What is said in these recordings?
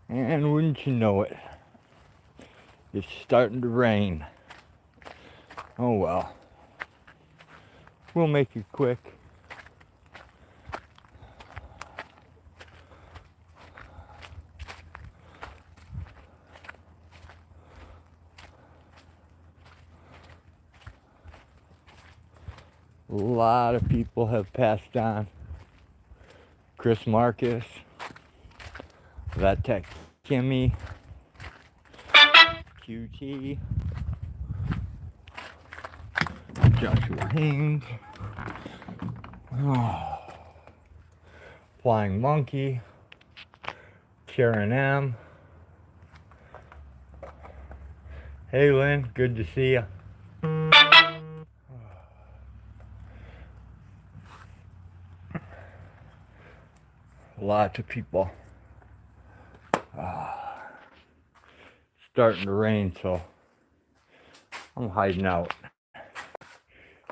And wouldn't you know it, it's starting to rain. Oh well, we'll make it quick. A lot of people have passed on. Chris Marcus, Vettekkimmy, QT, Joshua Haynes, Flying Monkey, Karen M. Hey Lynn, good to see you. Lots of people. Starting to rain, so I'm hiding out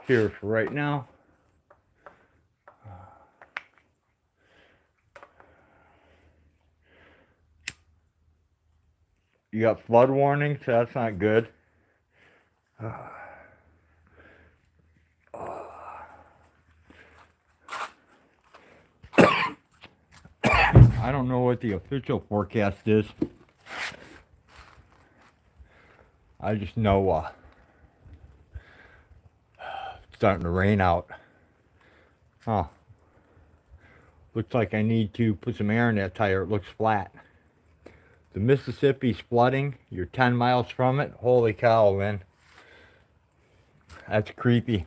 here for right now. You got flood warnings, so that's not good. I don't know what the official forecast is. I just know it's starting to rain out. Oh, looks like I need to put some air in that tire. It looks flat. The Mississippi's flooding. You're 10 miles from it. Holy cow, man. That's creepy.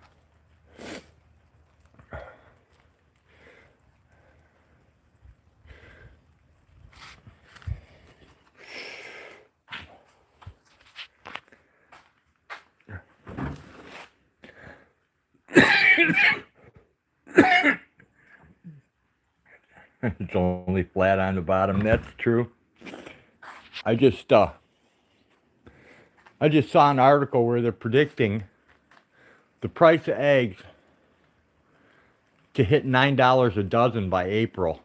It's only flat on the bottom. That's true. I just saw an article where they're predicting the price of eggs to hit $9 a dozen by April.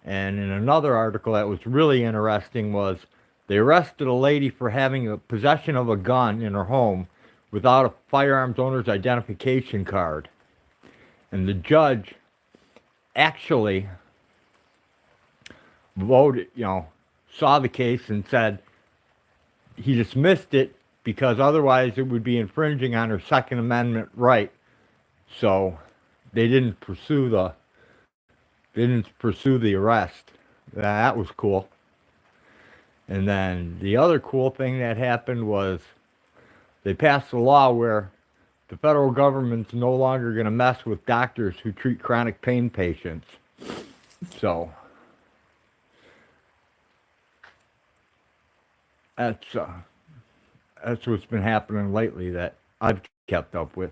And in another article that was really interesting was they arrested a lady for having a possession of a gun in her home without a firearms owner's identification card. And the judge actually voted, saw the case and said he dismissed it because otherwise it would be infringing on her Second Amendment right. So they didn't pursue the arrest. That was cool. And then the other cool thing that happened was they passed a law where the federal government's no longer going to mess with doctors who treat chronic pain patients. So that's what's been happening lately that I've kept up with.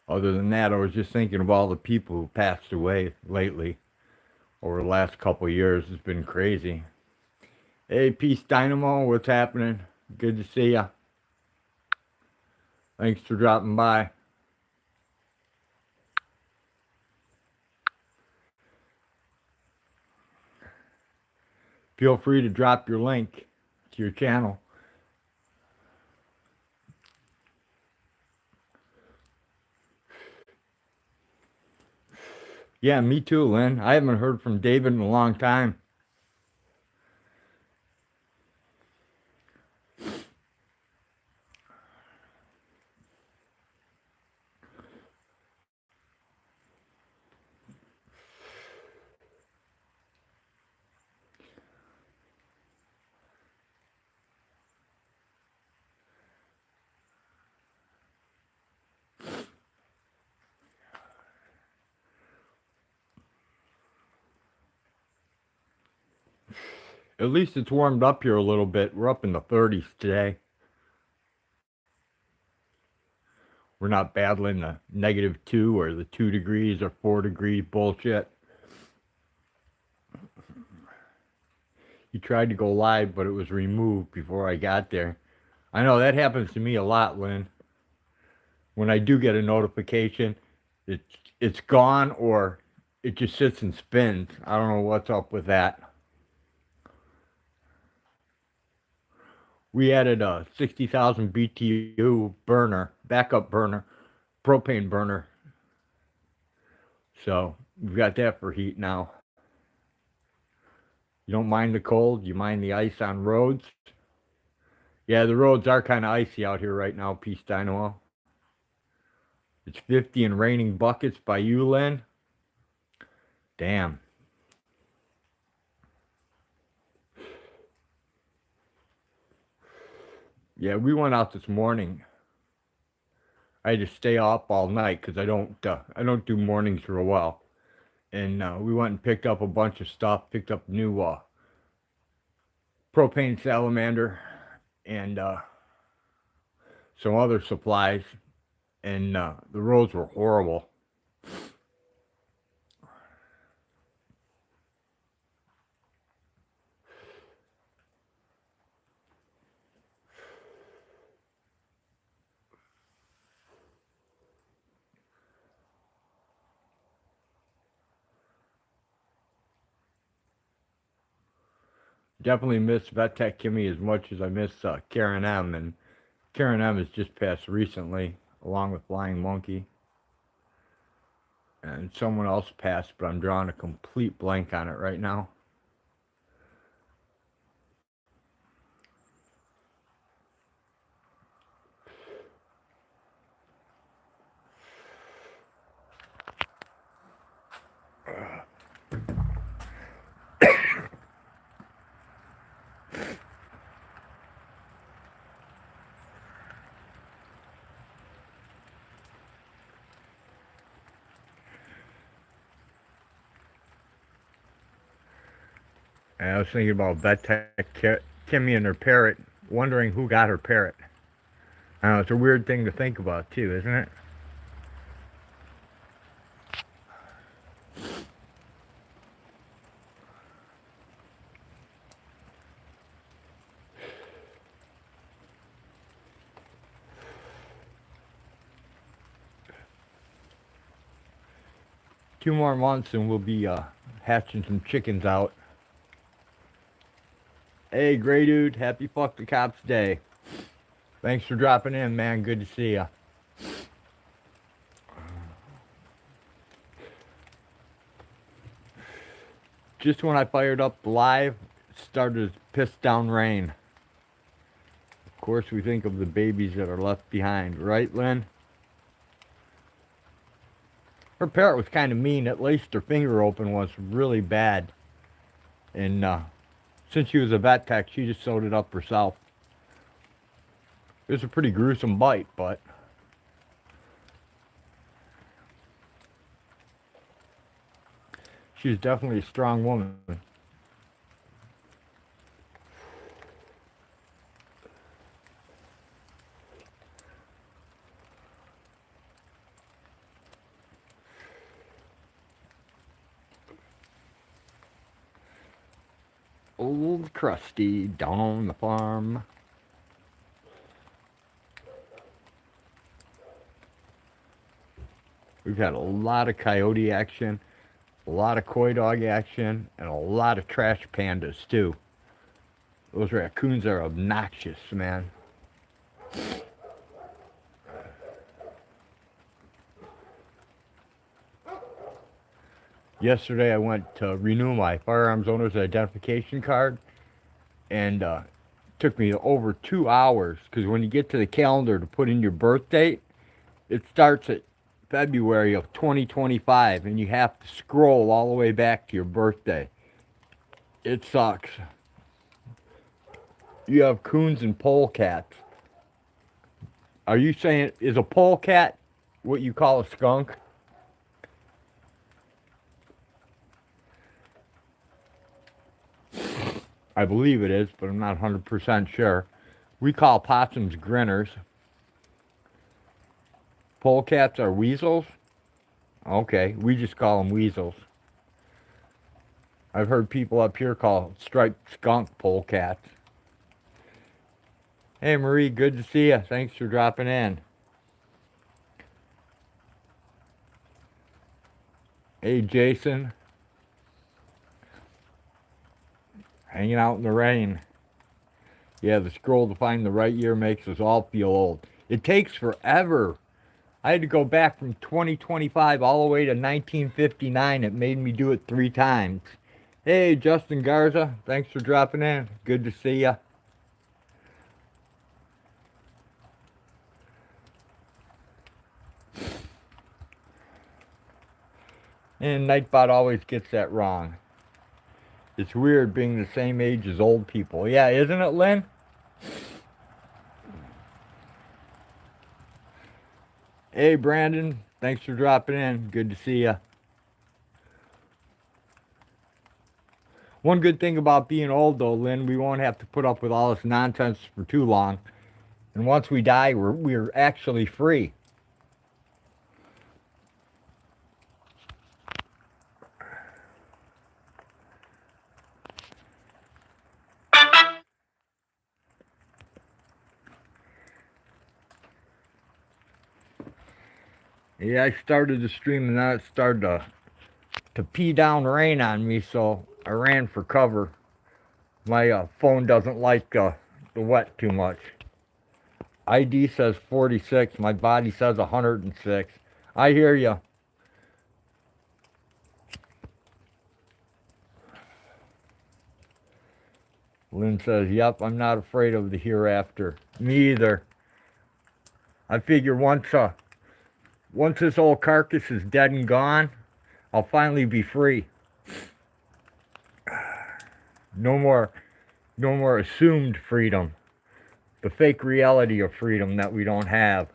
Other than that, I was just thinking of all the people who passed away lately over the last couple of years. It's been crazy. Hey, Peace Dynamo, what's happening? Good to see ya. Thanks for dropping by. Feel free to drop your link to your channel. Yeah, me too, Lynn. I haven't heard from David in a long time. At least it's warmed up here a little bit. We're up in the 30s today. We're not battling the -2 or the 2 degrees or 4 degree bullshit. He tried to go live, but it was removed before I got there. I know that happens to me a lot, Lynn. When I do get a notification, it's it's gone or it just sits and spins. I don't know what's up with that. We added a 60,000 BTU burner, backup burner, propane burner. So we've got that for heat now. You don't mind the cold, you mind the ice on roads. Yeah, the roads are kind of icy out here right now, Peace Dynamo. It's 50 and raining buckets by you, Lynn. Damn. Yeah, we went out this morning. I had to stay up all night because I don't do mornings real well. And we went and picked up a bunch of stuff. Picked up new propane salamander and some other supplies. And the roads were horrible. Definitely miss Vettekkimmy as much as I miss Karen M. And Karen M has just passed recently, along with Flying Monkey. And someone else passed, but I'm drawing a complete blank on it right now. And I was thinking about Vettekkimmy and her parrot, wondering who got her parrot. I know, it's a weird thing to think about too, isn't it? Two more months and we'll be hatching some chickens out. Hey, Gray Dude, happy Fuck the Cops Day. Thanks for dropping in, man. Good to see ya. Just when I fired up live, it started to piss down rain. Of course, we think of the babies that are left behind, right, Lynn? Her parrot was kind of mean. At least her finger open was really bad. And since she was a vet tech, she just sewed it up herself. It was a pretty gruesome bite, but she's definitely a strong woman. Old Krusty down on the farm. We've had a lot of coyote action, a lot of coy dog action, and a lot of trash pandas too. Those raccoons are obnoxious, man. Yesterday I went to renew my firearms owner's identification card, and it took me over 2 hours because when you get to the calendar to put in your birth date, it starts at February of 2025, and you have to scroll all the way back to your birthday. It sucks. You have coons and polecats. Are you saying, is a polecat what you call a skunk? I believe it is, but I'm not 100% sure. We call possums grinners. Polecats are weasels? Okay, we just call them weasels. I've heard people up here call striped skunk polecats. Hey Marie, good to see you. Thanks for dropping in. Hey Jason, hanging out in the rain. Yeah, the scroll to find the right year makes us all feel old. It takes forever. I had to go back from 2025 all the way to 1959. It made me do it 3 times. Hey Justin Garza, thanks for dropping in. Good to see ya. And Nightbot always gets that wrong. It's weird being the same age as old people. Yeah, isn't it, Lynn? Hey, Brandon. Thanks for dropping in. Good to see you. One good thing about being old, though, Lynn, we won't have to put up with all this nonsense for too long. And once we die, we're actually free. Yeah, I started the stream and then it started to pee down rain on me, so I ran for cover. My phone doesn't like the wet too much. ID says 46. My body says 106. I hear you. Lynn says, yep, I'm not afraid of the hereafter. Me either. I figure once this old carcass is dead and gone, I'll finally be free. No more assumed freedom. The fake reality of freedom that we don't have.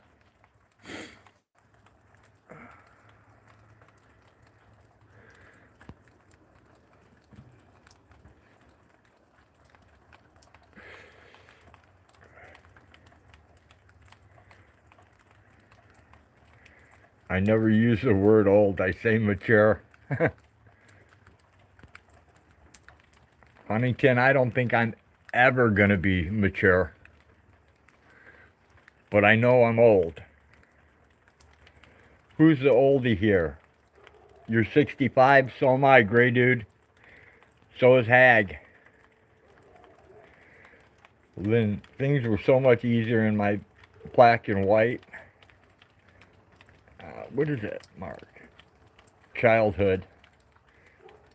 I never use the word old. I say mature. Huntington, I don't think I'm ever going to be mature. But I know I'm old. Who's the oldie here? You're 65, so am I, gray dude. So is Hag. Lynn, things were so much easier in my black and white. What is it, Mark? Childhood.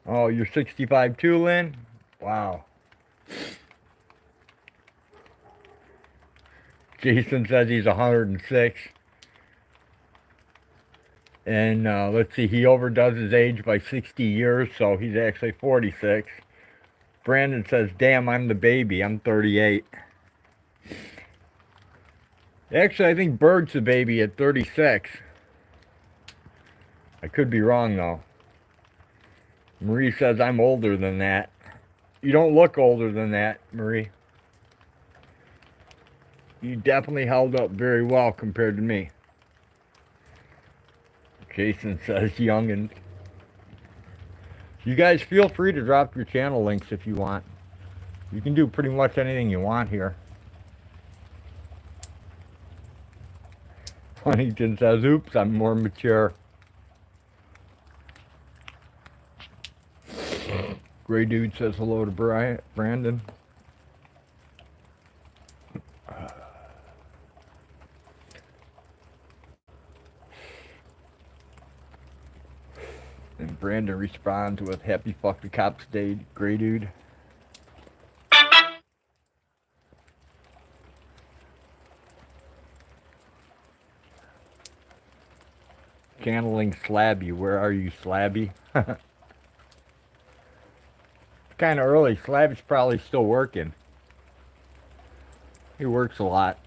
Oh, you're 65 too, Lynn? Wow. Jason says he's 106. And let's see, he overdoes his age by 60 years, so he's actually 46. Brandon says, damn, I'm the baby. I'm 38. Actually, I think Bird's the baby at 36. I could be wrong, though. Marie says I'm older than that. You don't look older than that, Marie. You definitely held up very well compared to me. Jason says young and... You guys feel free to drop your channel links if you want. You can do pretty much anything you want here. Huntington says, oops, I'm more mature. Gray dude says hello to Brandon. And Brandon responds with happy fuck the cops day, gray dude. Channeling Slabby. Where are you, Slabby? It's kind of early. Slabby's probably still working. He works a lot.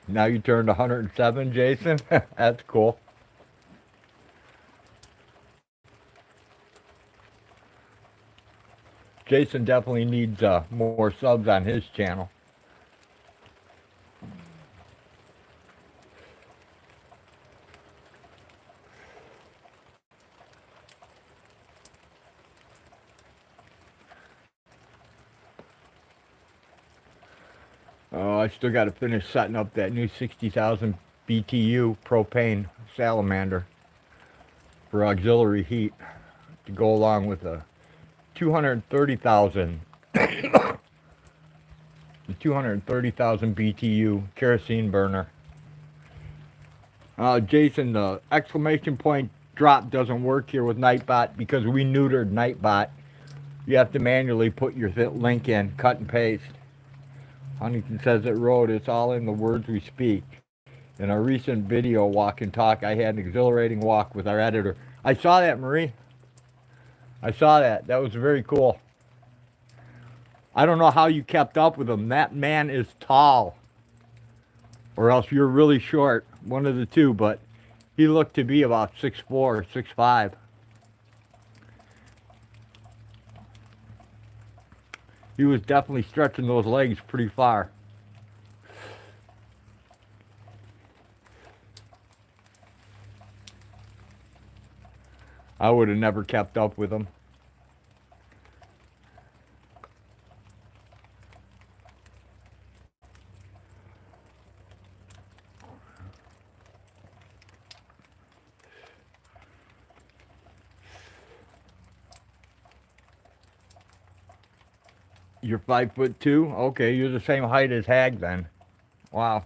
Now you turned 107, Jason? That's cool. Jason definitely needs more subs on his channel. Oh, I still got to finish setting up that new 60,000 BTU propane salamander for auxiliary heat to go along with a 230,000 BTU kerosene burner. Jason, the exclamation point drop doesn't work here with Nightbot because we neutered Nightbot. You have to manually put your link in, cut and paste. Huntington says it wrote, it's all in the words we speak. In our recent video walk and talk, I had an exhilarating walk with our editor. I saw that, Marie. I saw that. That was very cool. I don't know how you kept up with him. That man is tall. Or else you're really short. One of the two, but he looked to be about 6'4", 6'5". He was definitely stretching those legs pretty far. I would have never kept up with him. You're 5'2"? Okay, you're the same height as Hag then. Wow.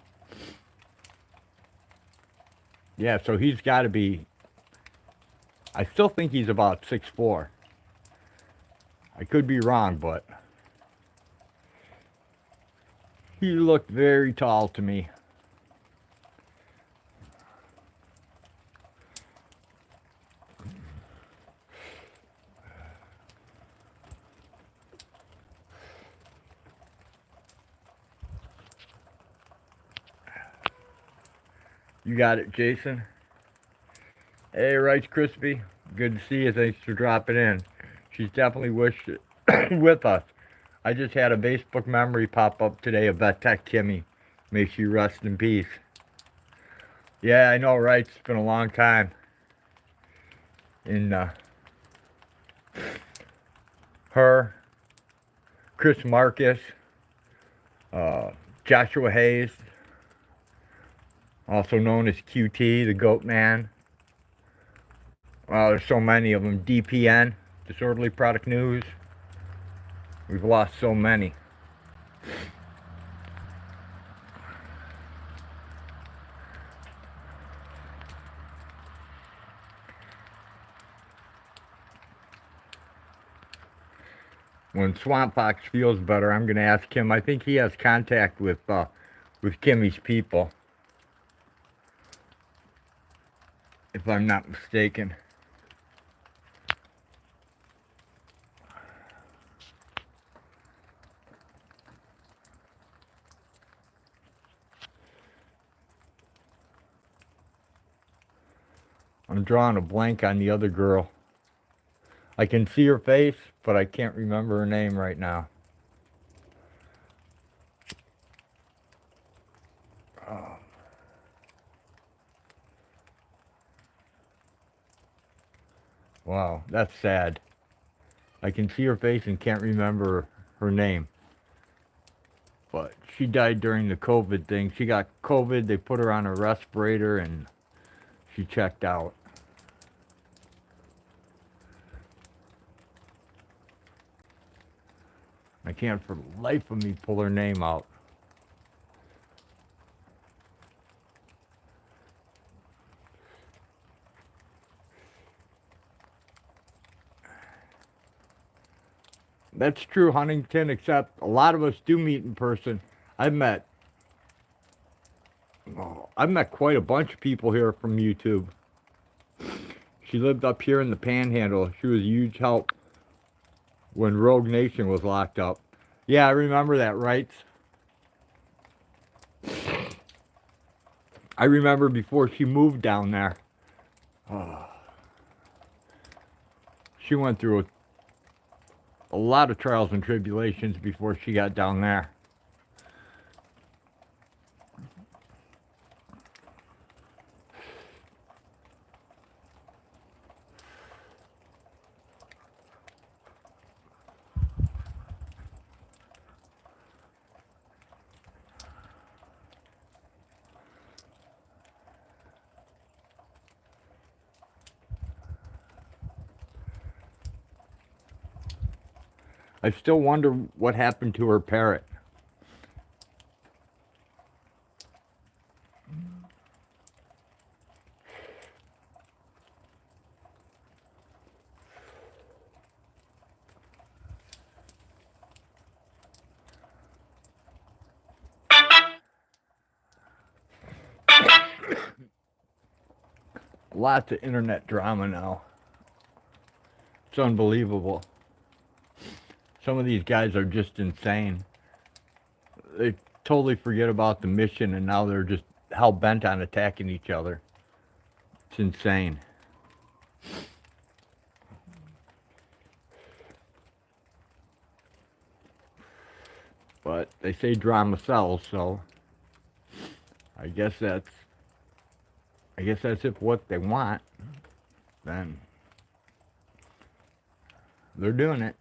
Yeah, so he's got to be... I still think he's about 6'4". I could be wrong, but... he looked very tall to me. You got it, Jason. Hey, Rice Crispy. Good to see you. Thanks for dropping in. She's definitely with us. I just had a Facebook memory pop up today of Vettekkimmy. May she rest in peace. Yeah, I know, right? It's been a long time. Her, Chris Marcus, Joshua Hayes, also known as QT, the Goat Man. There's so many of them. DPN, Disorderly Product News. We've lost so many. When Swamp Fox feels better, I'm going to ask him. I think he has contact with Kimmy's people, if I'm not mistaken. I'm drawing a blank on the other girl. I can see her face, but I can't remember her name right now. Oh. Wow, that's sad. I can see her face and can't remember her name. But she died during the COVID thing. She got COVID, they put her on a respirator, and she checked out. I can't for the life of me pull her name out. That's true, Huntington, except a lot of us do meet in person. I've met quite a bunch of people here from YouTube. She lived up here in the Panhandle. She was a huge help when Rogue Nation was locked up. Yeah, I remember that, right? I remember before she moved down there. She went through a lot of trials and tribulations before she got down there. I still wonder what happened to her parrot. Lots of internet drama now. It's unbelievable. Some of these guys are just insane. They totally forget about the mission and now they're just hell-bent on attacking each other. It's insane. But they say drama sells, so I guess that's if what they want, then they're doing it.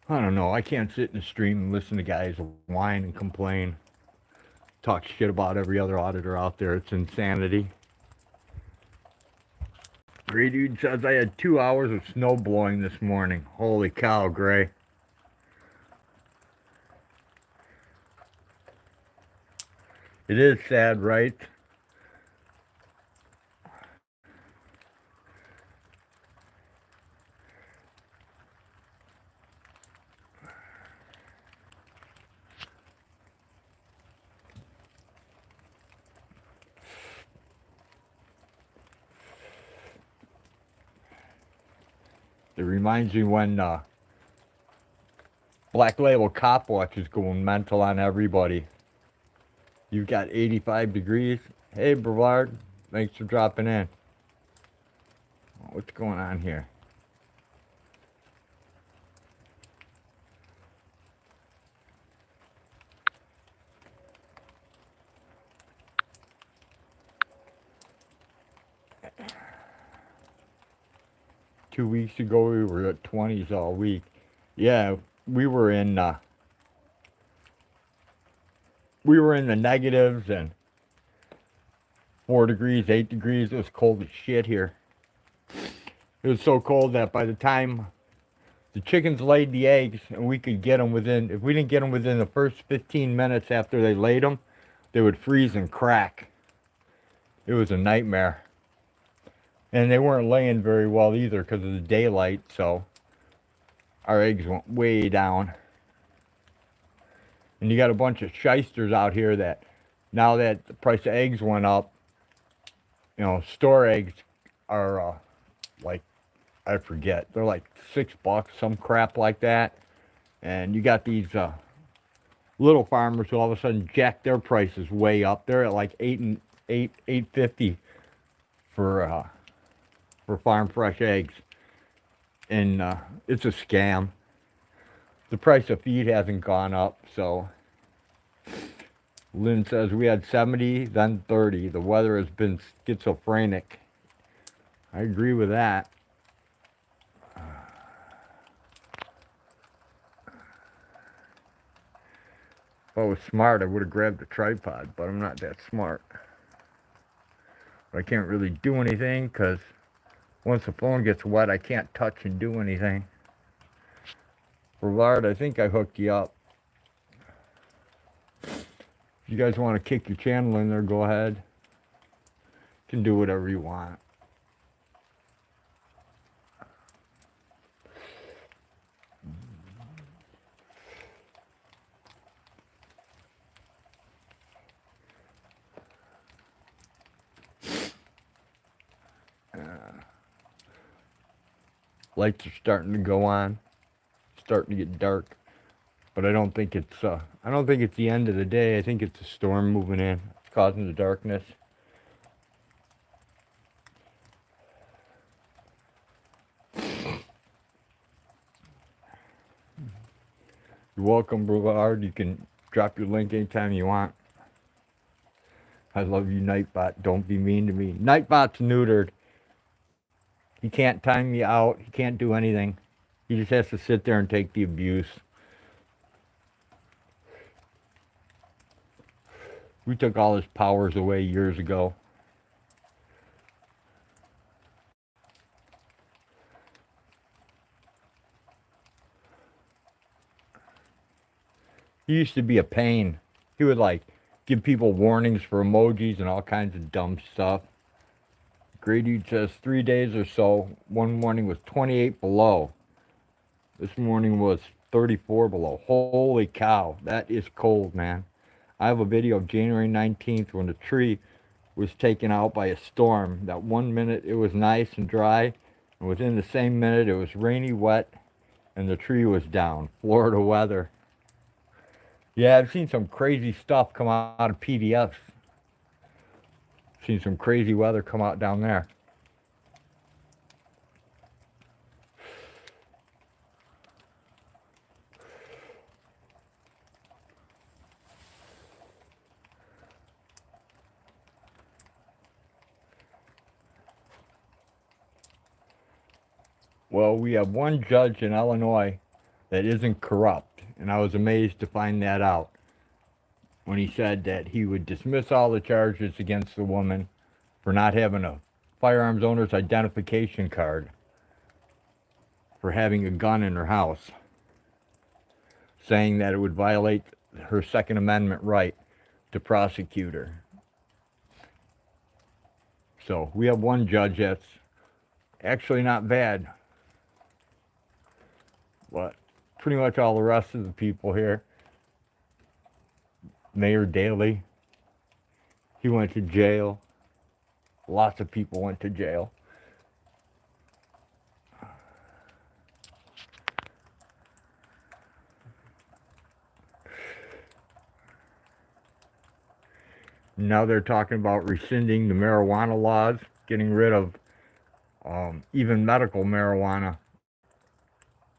I don't know. I can't sit in a stream and listen to guys whine and complain, talk shit about every other auditor out there. It's insanity. Gray Dude says I had 2 hours of snow blowing this morning. Holy cow, Gray. It is sad, right? It reminds me when Black Label Cop Watch is going mental on everybody. You've got 85 degrees. Hey, Brevard, thanks for dropping in. What's going on here? Two weeks ago, we were at 20s all week. Yeah, we were in the negatives and 4 degrees, 8 degrees. It was cold as shit here. It was so cold that by the time the chickens laid the eggs and we could get them within, if we didn't get them within the first 15 minutes after they laid them, they would freeze and crack. It was a nightmare. And they weren't laying very well either because of the daylight, so our eggs went way down. And you got a bunch of shysters out here that, now that the price of eggs went up, you know, store eggs are like, I forget, they're like $6, some crap like that. And you got these little farmers who all of a sudden jack their prices way up. They're at like $8.50 for farm fresh eggs, and it's a scam. The price of feed hasn't gone up, so Lynn says we had 70, then 30. The weather has been schizophrenic. I agree with that. If I was smart, I would have grabbed a tripod, but I'm not that smart. But I can't really do anything because once the phone gets wet, I can't touch and do anything. Brevard, I think I hooked you up. If you guys want to kick your channel in there, go ahead. You can do whatever you want. Lights are starting to go on. It's starting to get dark. But I don't think it's the end of the day. I think it's a storm moving in. It's causing the darkness. You're welcome, Brevard. You can drop your link anytime you want. I love you, Nightbot. Don't be mean to me. Nightbot's neutered. He can't time me out. He can't do anything. He just has to sit there and take the abuse. We took all his powers away years ago. He used to be a pain. He would like give people warnings for emojis and all kinds of dumb stuff. Gray Dude says 3 days or so. One morning was 28 below. This morning was 34 below. Holy cow, that is cold, man. I have a video of January 19th when the tree was taken out by a storm. That 1 minute it was nice and dry, and within the same minute it was rainy, wet, and the tree was down. Florida weather. Yeah, I've seen some crazy stuff come out of PDFs. Seen some crazy weather come out down there. Well, we have one judge in Illinois that isn't corrupt, and I was amazed to find that out when he said that he would dismiss all the charges against the woman for not having a firearms owner's identification card, for having a gun in her house, saying that it would violate her Second Amendment right to prosecute her. So we have one judge that's actually not bad. But pretty much all the rest of the people here, Mayor Daley, he went to jail. Lots of people went to jail. Now they're talking about rescinding the marijuana laws, getting rid of even medical marijuana.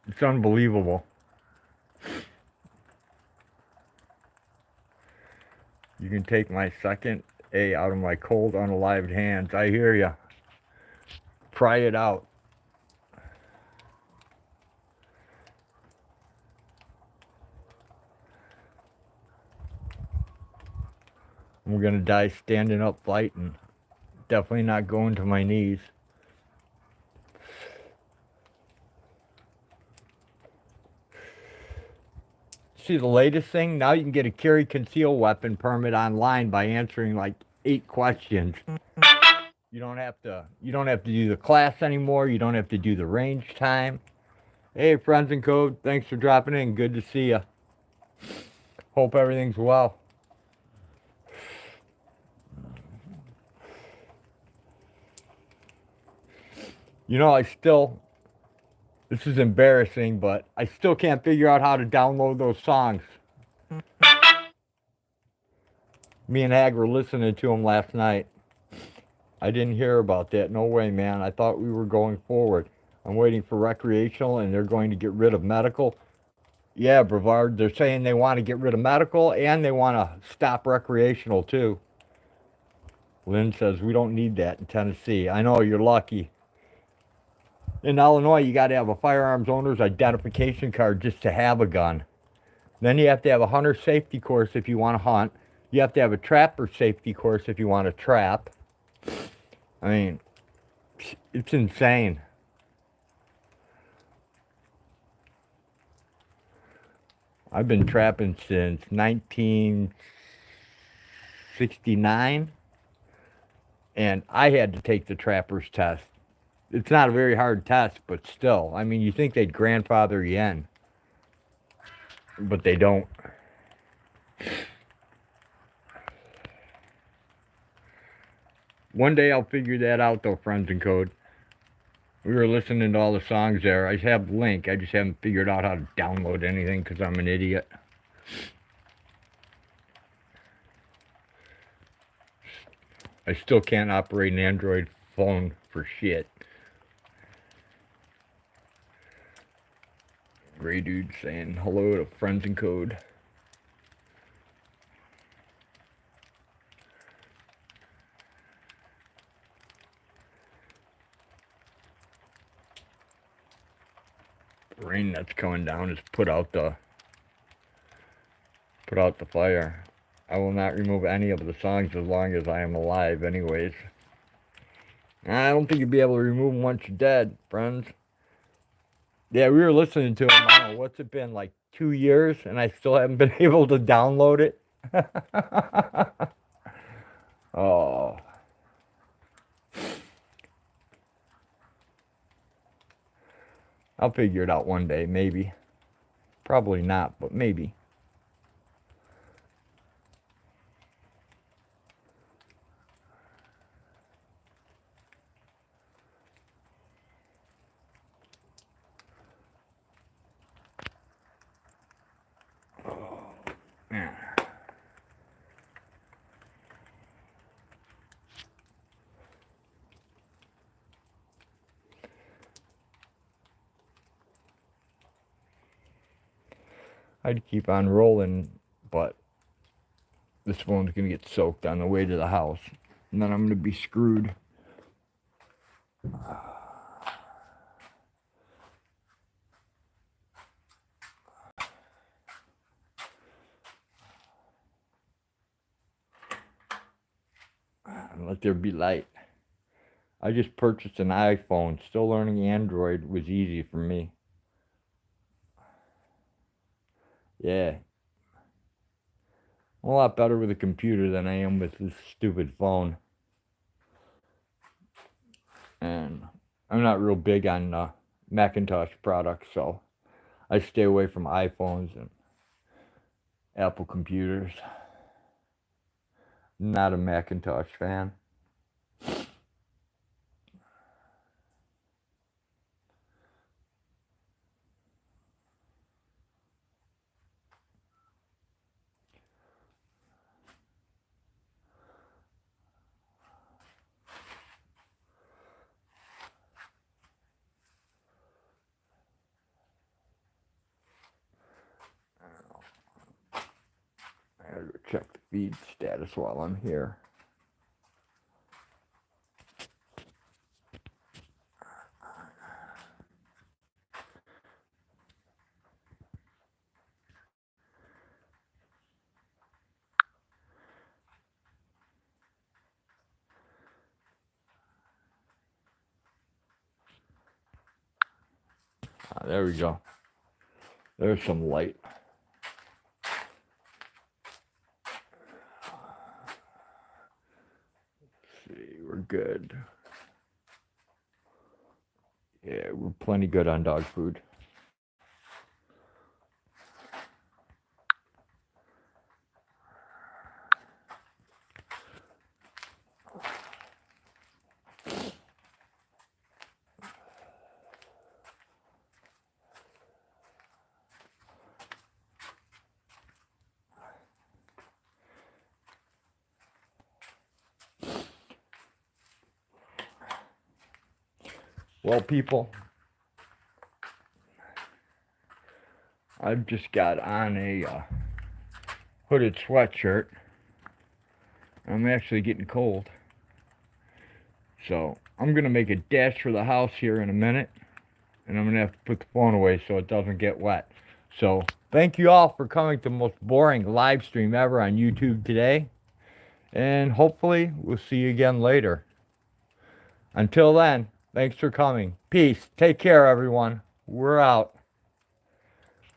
It's unbelievable. You can take my second A out of my cold, unalived hands. I hear ya. Try it out. I'm gonna die standing up fighting. Definitely not going to my knees. See the latest thing? Now you can get a carry conceal weapon permit online by answering like 8 questions. You don't have to do the class anymore. You don't have to do the range time. Hey, friends in code, thanks for dropping in. Good to see you. Hope everything's well. You know, this is embarrassing, but I still can't figure out how to download those songs. Me and Hag were listening to them last night. I didn't hear about that. No way, man. I thought we were going forward. I'm waiting for recreational, and they're going to get rid of medical. Yeah, Brevard, they're saying they want to get rid of medical, and they want to stop recreational, too. Lynn says, we don't need that in Tennessee. I know, you're lucky. In Illinois, you got to have a firearms owner's identification card just to have a gun. Then you have to have a hunter safety course if you want to hunt. You have to have a trapper safety course if you want to trap. I mean, it's insane. I've been trapping since 1969, and I had to take the trapper's test. It's not a very hard test, but still. I mean, you think they'd grandfather you in, but they don't. One day I'll figure that out, though, friends in code. We were listening to all the songs there. I have the link. I just haven't figured out how to download anything because I'm an idiot. I still can't operate an Android phone for shit. Gray Dude saying hello to friends in code. The rain that's coming down has put out the fire. I will not remove any of the songs as long as I am alive anyways. I don't think you'll be able to remove them once you're dead, friends. Yeah, we were listening to them, I don't know, what's it been, like 2 years and I still haven't been able to download it. Oh. I'll figure it out one day, maybe. Probably not, but maybe. Oh, man. I'd keep on rolling, but this phone's going to get soaked on the way to the house. And then I'm going to be screwed. Let there be light. I just purchased an iPhone. Still learning Android was easy for me. Yeah. I'm a lot better with a computer than I am with this stupid phone. And I'm not real big on Macintosh products, so I stay away from iPhones and Apple computers. Not a Macintosh fan. I gotta go check the feed status while I'm here. There we go. There's some light. Let's see, we're good. Yeah, we're plenty good on dog food. Well, people, I've just got on a hooded sweatshirt. I'm actually getting cold. So I'm going to make a dash for the house here in a minute. And I'm going to have to put the phone away so it doesn't get wet. So thank you all for coming to the most boring live stream ever on YouTube today. And hopefully we'll see you again later. Until then, thanks for coming. Peace. Take care, everyone. We're out.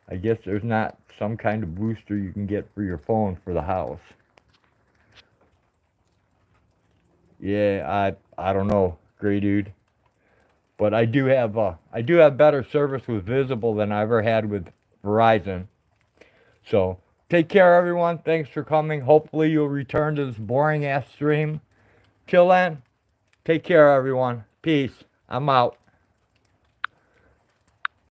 I guess there's not some kind of booster you can get for your phone for the house. Yeah, I don't know, gray dude. But I do have better service with Visible than I ever had with Verizon. So take care, everyone. Thanks for coming. Hopefully you'll return to this boring ass stream. Till then, take care, everyone. Peace. I'm out.